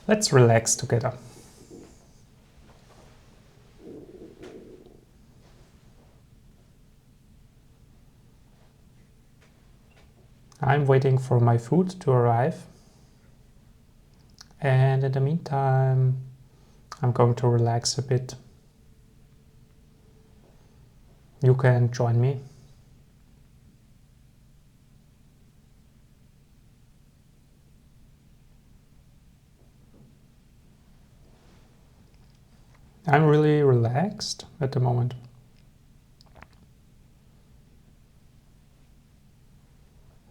Let's relax together. I'm waiting for my food to arrive. And in the meantime, I'm going to relax a bit. You can join me. I'm really relaxed at the moment.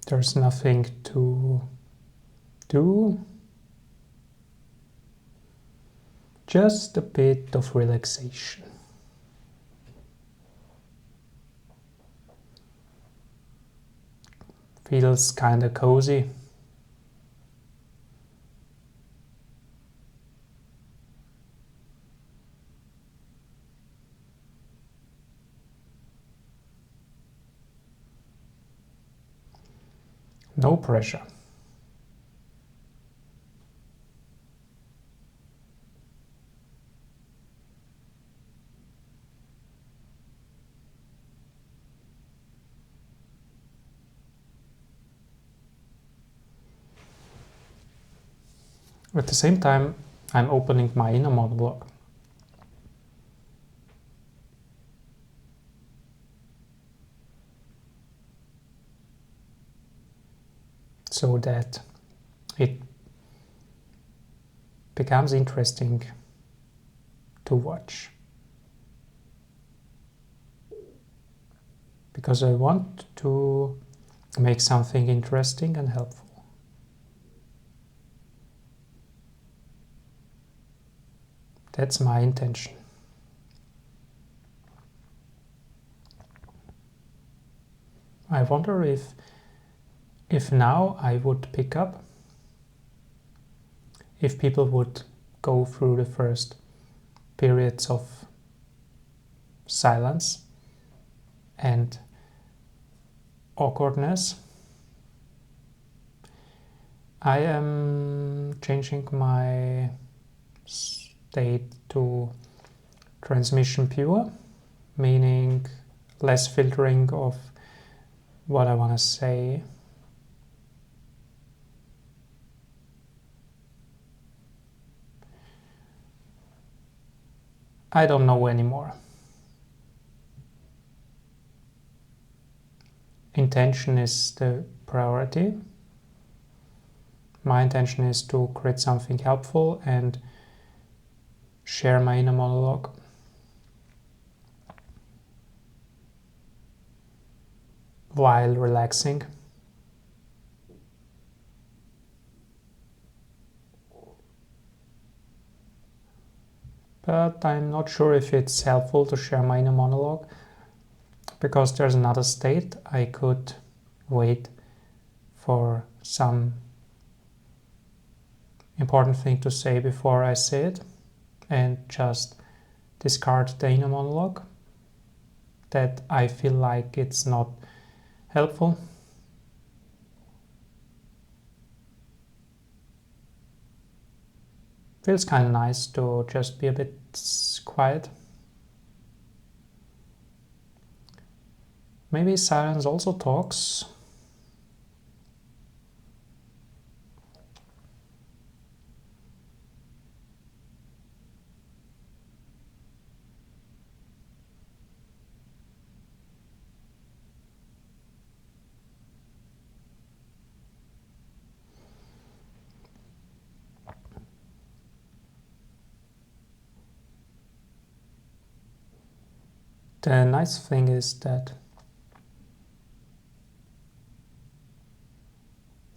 There's nothing to do. Just a bit of relaxation. Feels kind of cozy. No pressure. At the same time, I'm opening my inner monologue. So that it becomes interesting to watch. Because I want to make something interesting and helpful. That's my intention. I wonder if now I would pick up, if people would go through the first periods of silence and awkwardness. I am changing my state to transmission pure, meaning less filtering of what I want to say. I don't know anymore. Intention is the priority. My intention is to create something helpful and share my inner monologue. While relaxing. But I'm not sure if it's helpful to share my inner monologue, because there's another state. I could wait for some important thing to say before I say it and just discard the inner monologue that I feel like it's not helpful. Feels kind of nice to just be a bit quiet. Maybe silence also talks. The nice thing is that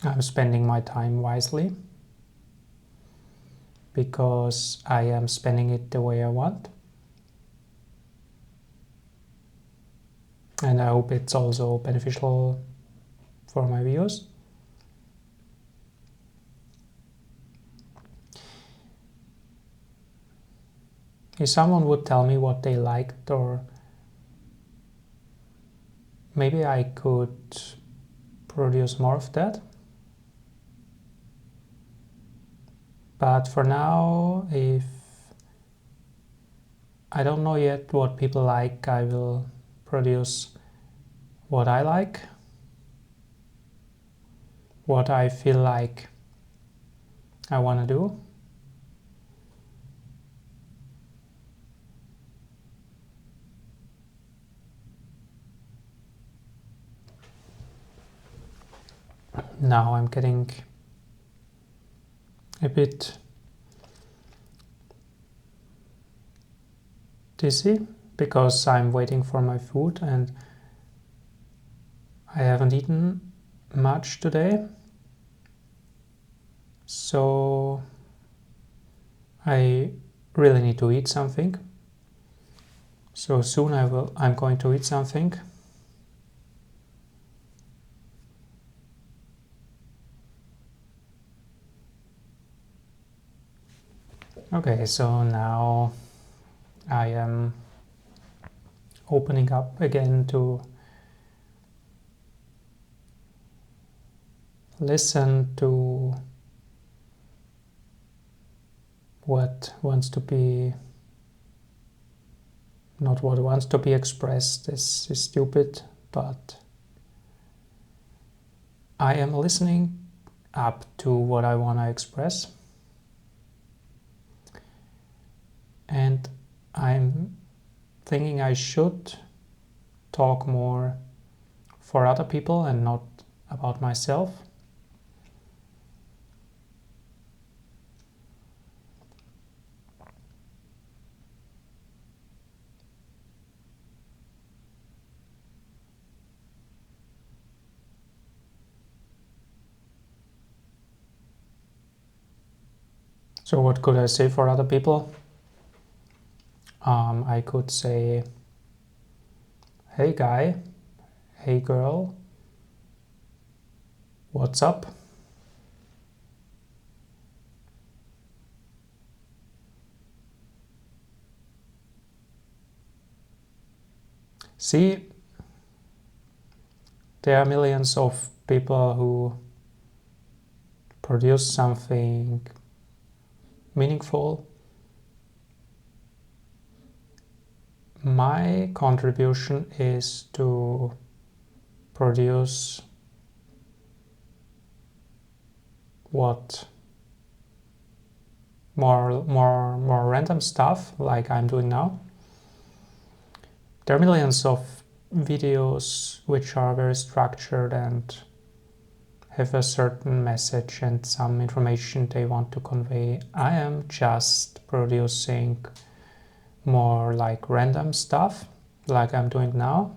I'm spending my time wisely, because I am spending it the way I want. And I hope it's also beneficial for my viewers. If someone would tell me what they liked, or maybe I could produce more of that. But for now, if I don't know yet what people like, I will produce what I like, what I feel like I want to do. Now I'm getting a bit dizzy because I'm waiting for my food and I haven't eaten much today. So I really need to eat something. So soon I'm going to eat something. Okay, so now I am opening up again to listen to what wants to be, not what wants to be expressed. This is stupid, but I am listening up to what I want to express. And I'm thinking I should talk more for other people and not about myself. So what could I say for other people? I could say, hey guy, hey girl, what's up? See, there are millions of people who produce something meaningful. My contribution is to produce what more random stuff like I'm doing now. There are millions of videos which are very structured and have a certain message and some information they want to convey. I am just producing more like random stuff like I'm doing now.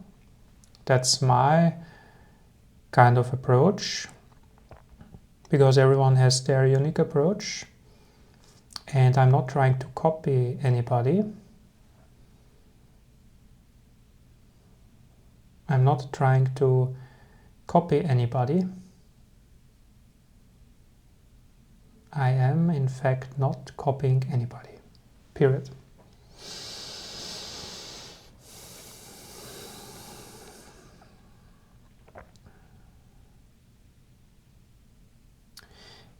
That's my kind of approach, because everyone has their unique approach and I'm not trying to copy anybody. I'm not trying to copy anybody. I am in fact not copying anybody, period.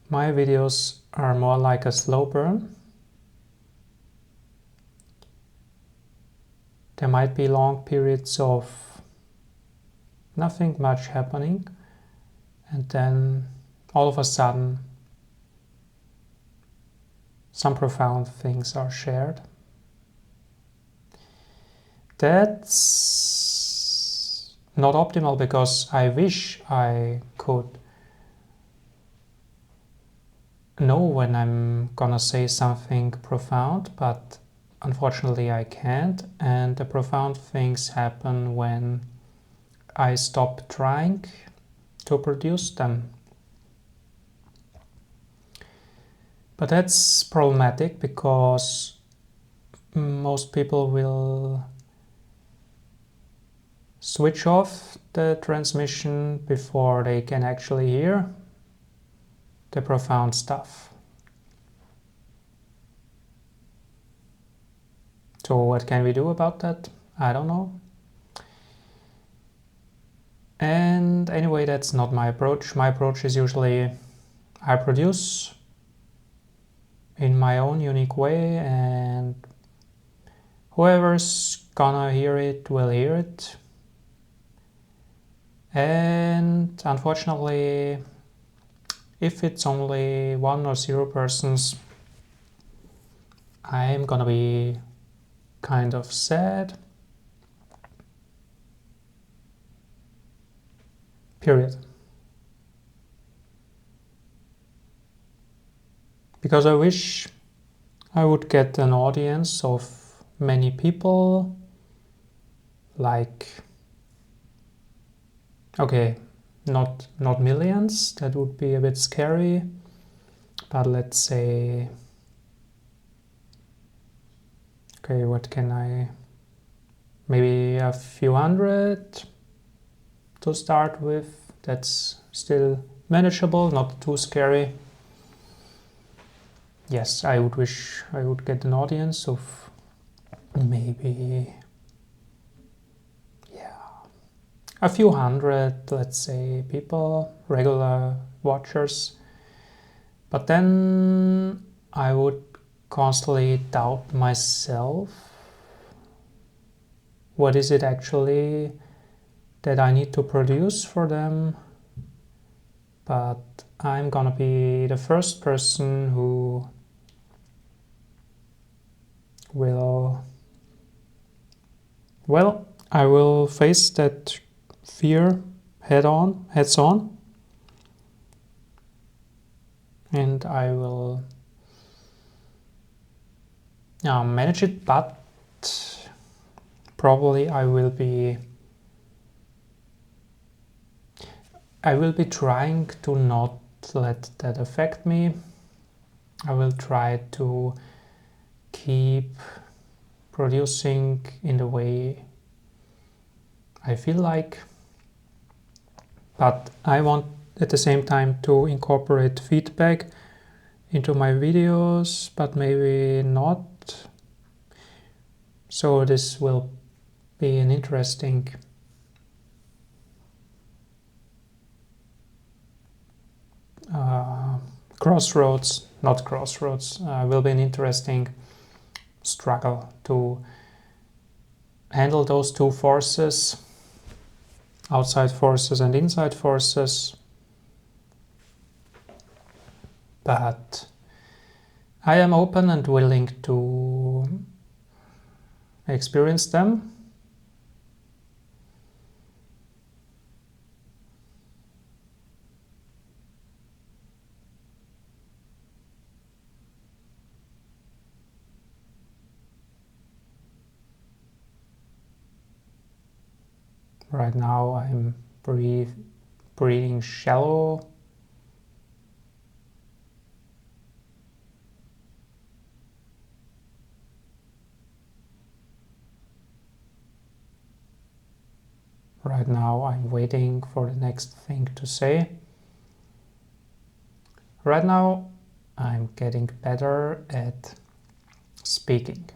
My videos are more like a slow burn. There might be long periods of nothing much happening, and then all of a sudden some profound things are shared. That's not optimal, because I wish I could know when I'm gonna say something profound, but unfortunately I can't, and the profound things happen when I stop trying to produce them. But that's problematic, because most people will switch off the transmission before they can actually hear the profound stuff. So what can we do about that? I don't know. And anyway, that's not my approach. My approach is usually I produce in my own unique way, and whoever's gonna hear it will hear it. And unfortunately, if it's only 1 or 0 persons, I'm gonna be kind of sad. Period. Because I wish I would get an audience of many people, like, okay, not millions, that would be a bit scary, but let's say, okay, what can I, maybe a few hundred to start with. That's still manageable, not too scary. Yes, I would wish I would get an audience of maybe, yeah, a few hundred, let's say, people, regular watchers. But then I would constantly doubt myself. What is it actually that I need to produce for them? But I'm gonna be the first person who will, well, I will face that fear heads on, and I will manage it, but probably I will be trying to not let that affect me. I will try to keep producing in the way I feel like, but I want at the same time to incorporate feedback into my videos, but maybe not. So this will be an interesting will be an interesting struggle to handle those two forces, outside forces and inside forces. But I am open and willing to experience them. Right now I'm breathing shallow. Right now I'm waiting for the next thing to say. Right now I'm getting better at speaking.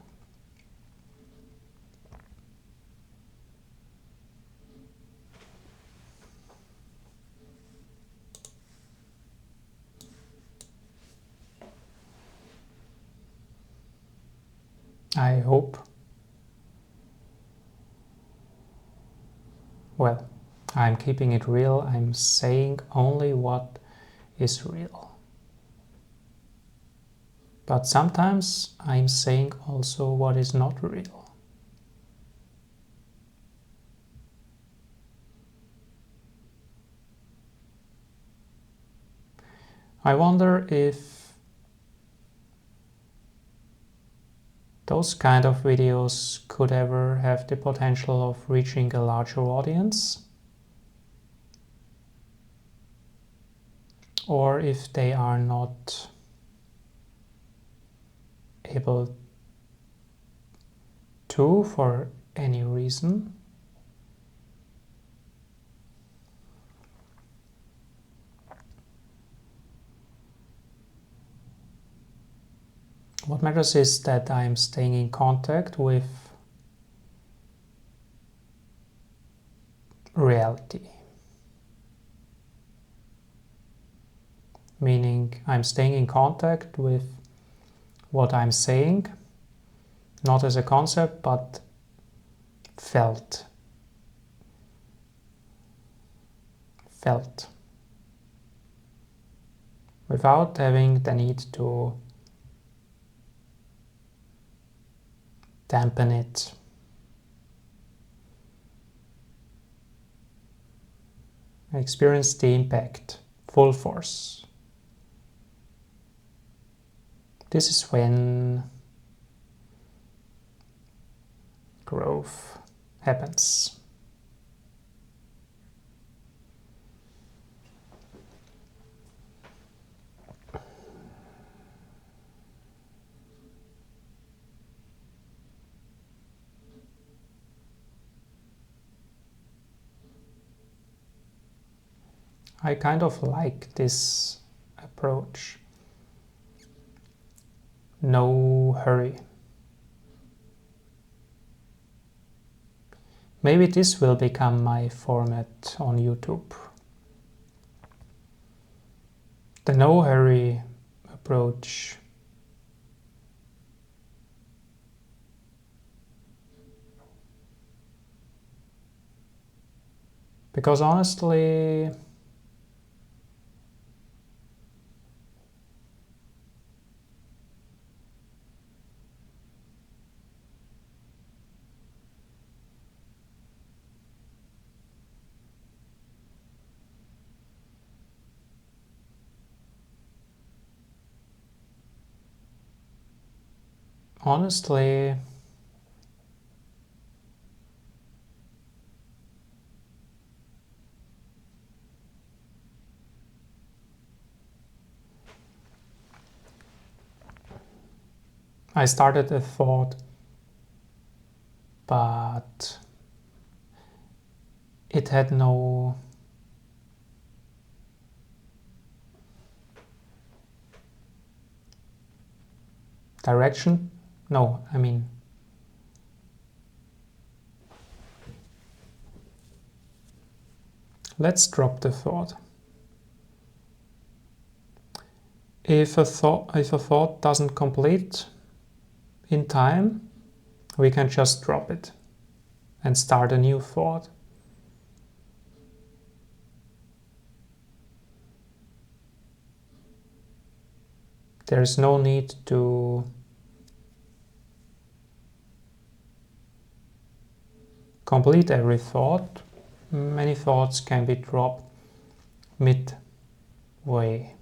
I hope. Well, I'm keeping it real. I'm saying only what is real. But sometimes I'm saying also what is not real. I wonder if those kind of videos could ever have the potential of reaching a larger audience, or if they are not able to for any reason. What matters is that I'm staying in contact with reality. Meaning I'm staying in contact with what I'm saying, not as a concept, but felt. Without having the need to dampen it. Experience the impact, full force. This is when growth happens. I kind of like this approach. No hurry. Maybe this will become my format on YouTube. The no hurry approach. Because honestly, I started a thought, but it had no direction. No, I mean, let's drop the thought. If a thought doesn't complete in time, we can just drop it and start a new thought. There is no need to complete every thought. Many thoughts can be dropped midway.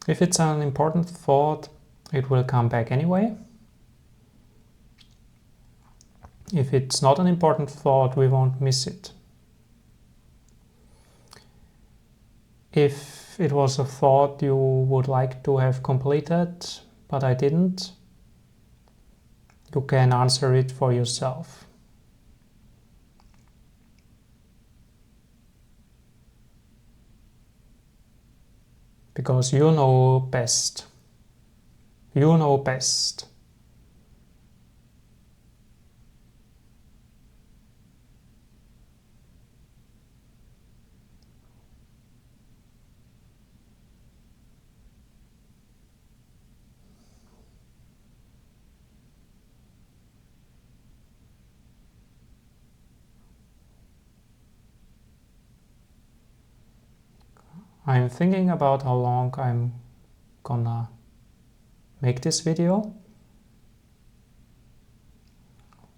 If it's an important thought, it will come back anyway. If it's not an important thought, we won't miss it. If it was a thought you would like to have completed, but I didn't, you can answer it for yourself. Because you know best. You know best. I'm thinking about how long I'm gonna make this video.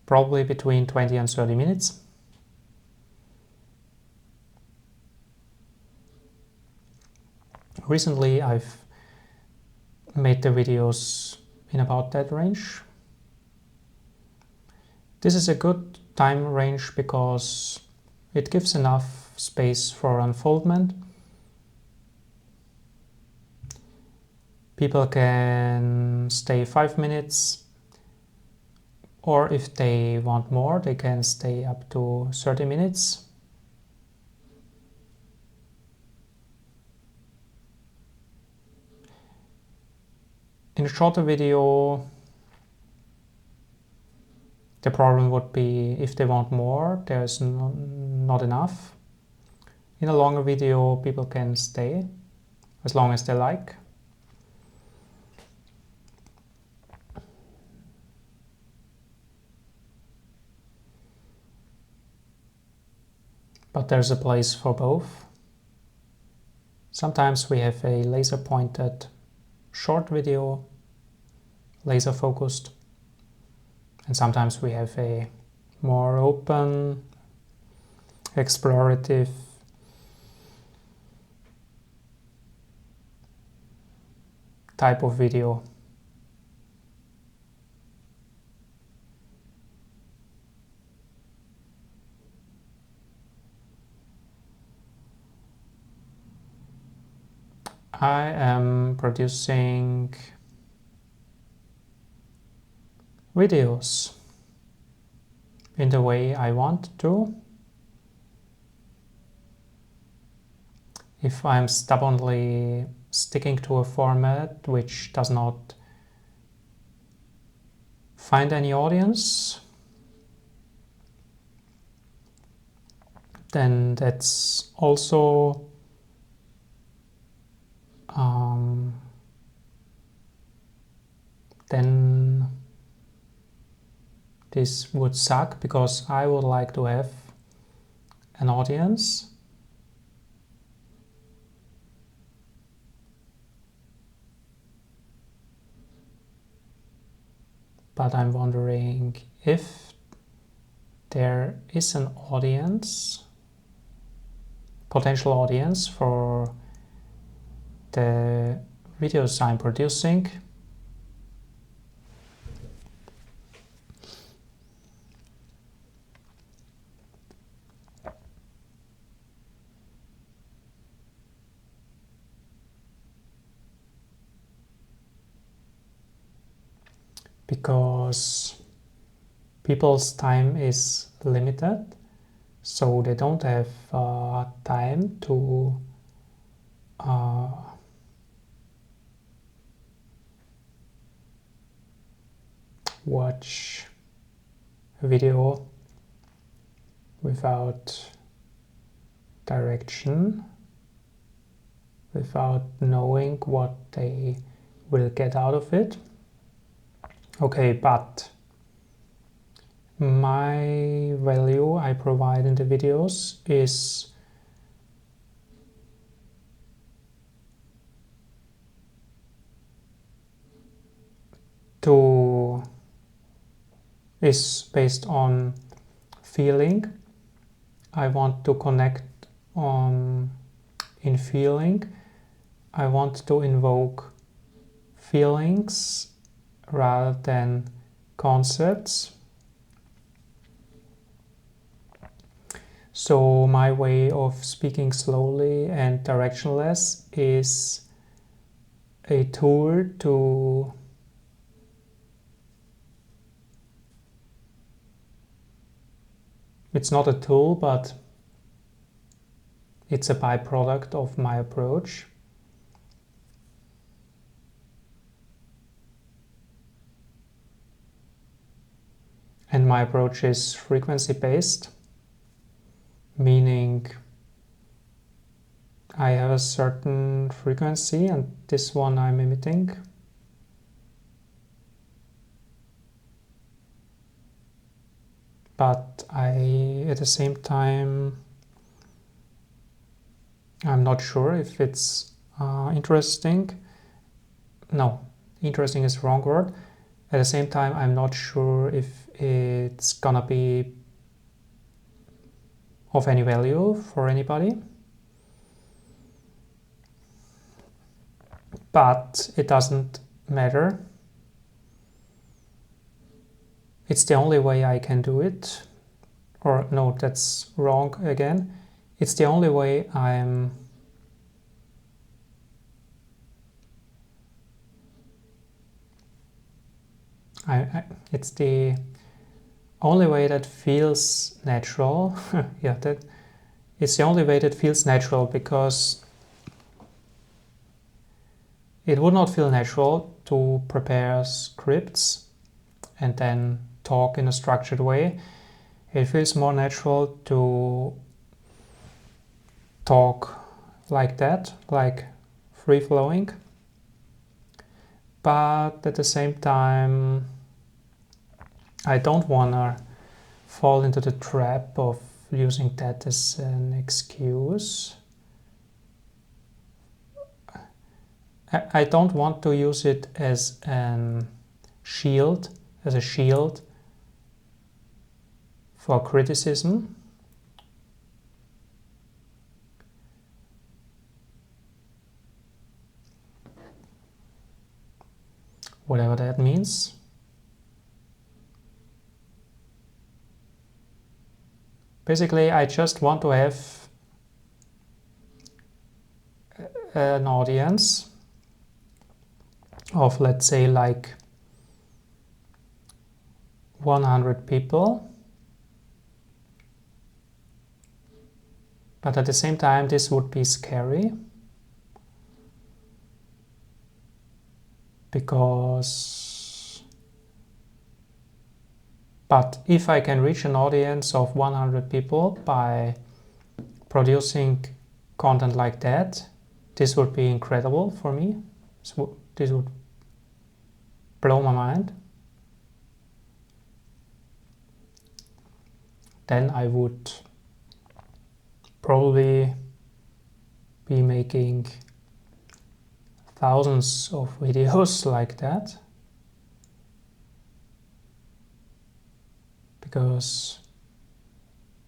Probably between 20 and 30 minutes. Recently I've made the videos in about that range. This is a good time range because it gives enough space for unfoldment. People can stay 5 minutes, or if they want more, they can stay up to 30 minutes. In a shorter video, the problem would be if they want more, there's not enough. In a longer video, people can stay as long as they like. but there's a place for both. Sometimes we have a laser pointed short video, laser focused, and sometimes we have a more open, explorative, type of video. I am producing videos in the way I want to. If I'm stubbornly sticking to a format which does not find any audience, then that's also then this would suck, because I would like to have an audience. But I'm wondering if there is an audience, potential audience for the videos I'm producing. Because people's time is limited, so they don't have time to watch a video without direction, without knowing what they will get out of it. Okay, but my value I provide in the videos is based on feeling. I want to connect in feeling. I want to invoke feelings rather than concepts. So my way of speaking slowly and directionless is a tool to it's not a tool, but it's a byproduct of my approach. And my approach is frequency-based, meaning I have a certain frequency and this one I'm emitting. But at the same time, I'm not sure if it's interesting. No, interesting is the wrong word. At the same time, I'm not sure if it's gonna be of any value for anybody. But it doesn't matter. It's the only way I can do it. Or no, that's wrong again. It's the only way it's the only way that feels natural. Yeah, it's the only way that feels natural, because it would not feel natural to prepare scripts and then talk in a structured way. It feels more natural to talk like that, like free-flowing. But at the same time, I don't want to fall into the trap of using that as an excuse. I don't want to use it as a shield for criticism. Whatever that means. Basically, I just want to have an audience of, let's say, like 100 people. But at the same time, this would be scary. But if I can reach an audience of 100 people by producing content like that, this would be incredible for me. This would blow my mind. Then I would probably be making thousands of videos like that, because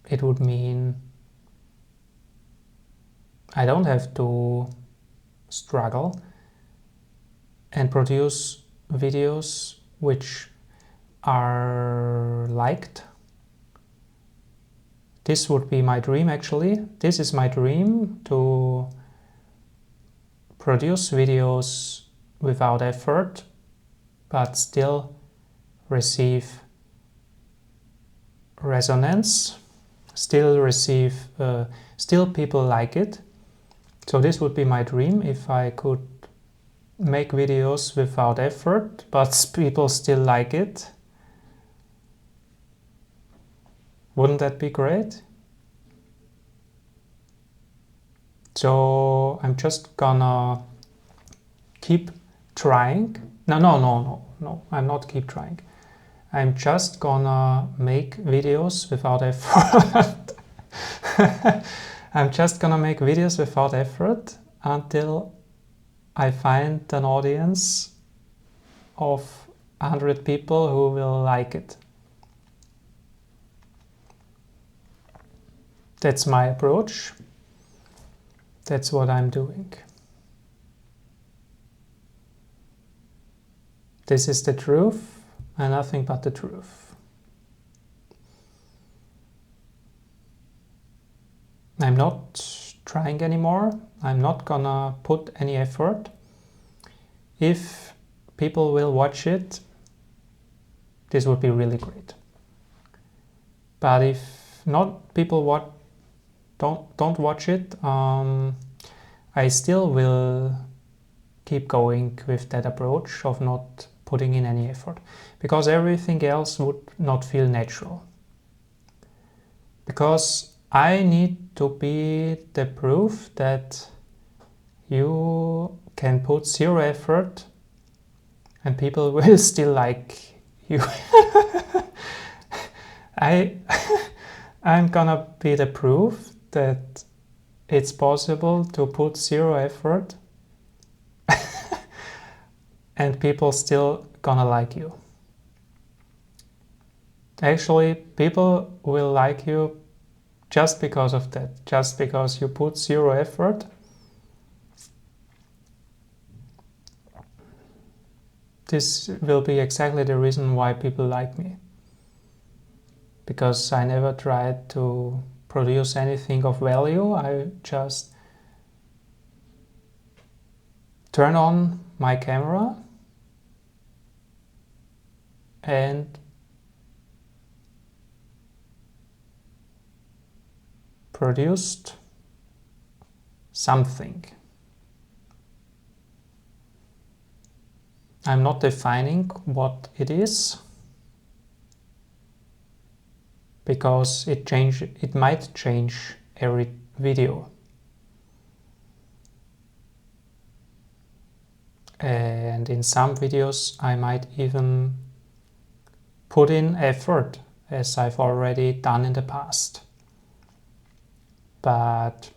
it would mean I don't have to struggle and produce videos which are liked. This would be my dream, actually. This is my dream, to produce videos without effort, but still receive resonance, still people like it. So this would be my dream, if I could make videos without effort, but people still like it. Wouldn't that be great? So I'm just gonna keep trying. No, I'm not keep trying. I'm just gonna make videos without effort. I'm just gonna make videos without effort until I find an audience of 100 people who will like it. That's my approach. That's what I'm doing. This is the truth and nothing but the truth. I'm not trying anymore. I'm not gonna put any effort. If people will watch it, this would be really great. But if not, people don't watch it, I still will keep going with that approach of not putting in any effort, because everything else would not feel natural. Because I need to be the proof that you can put zero effort and people will still like you. I'm gonna be the proof that it's possible to put zero effort and people still gonna like you. Actually, people will like you just because of that, just because you put zero effort. This will be exactly the reason why people like me. Because I never tried to produce anything of value. I just turn on my camera and produced something. I'm not defining what it is, because it might change every video. And in some videos I might even put in effort, as I've already done in the past. but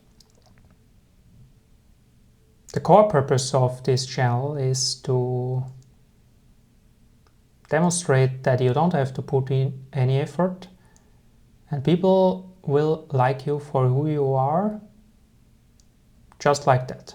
the core purpose of this channel is to demonstrate that you don't have to put in any effort and people will like you for who you are, just like that.